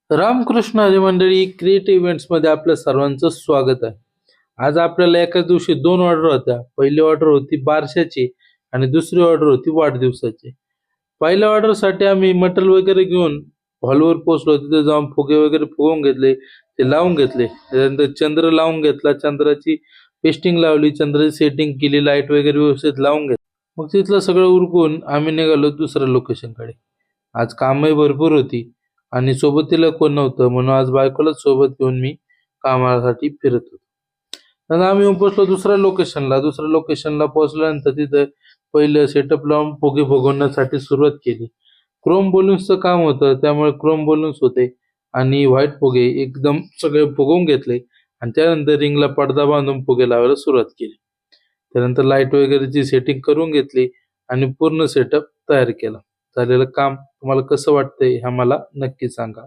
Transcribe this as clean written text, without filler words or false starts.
रामकृष्ण हरी मंडळी creative events मध्ये आपल्या सर्वांचं स्वागत आहे. आज आपल्याला एकाच दिवशी दोन ऑर्डर होत्या. पहिली ऑर्डर होती बारशाची आणि दुसरी ऑर्डर होती वाढदिवसाची. पहिल्या ऑर्डर साठी आम्ही मटेरियल वगैरे घेऊन हॉलवर पोहोचलो. तिथे जाऊन फुगे वगैरे फुगवून घेतले, ते लावून घेतले. त्यानंतर चंद्र लावून घेतला, चंद्राची पेस्टिंग लावली, चंद्राची सेटिंग केली, लाईट वगैरे व्यवस्थित लावून घेतली. मग तिथलं सगळं उरकून आम्ही निघालो दुसऱ्या लोकेशनकडे. आज कामही भरपूर होती आणि सोबतीला कोण नव्हतं, म्हणून आज बायकोलाच सोबत घेऊन मी कामासाठी फिरत होतो. नंतर आम्ही येऊन पोहोचलो दुसऱ्या लोकेशनला पोहोचल्यानंतर तिथं पहिलं सेटअप लावून फुगे फुगवण्यासाठी सुरुवात केली. क्रोम बलून्सचं काम होतं, त्यामुळे क्रोम बलून्स होते आणि व्हाईट फुगे एकदम सगळे फुगवून घेतले आणि त्यानंतर रिंगला पडदा बांधून फुगे लावायला सुरुवात केली. त्यानंतर लाईट वगैरेची सेटिंग करून घेतली आणि पूर्ण सेटअप तयार केला. झालेलं काम तुम्हाला कसं वाटतंय हे मला नक्की सांगा.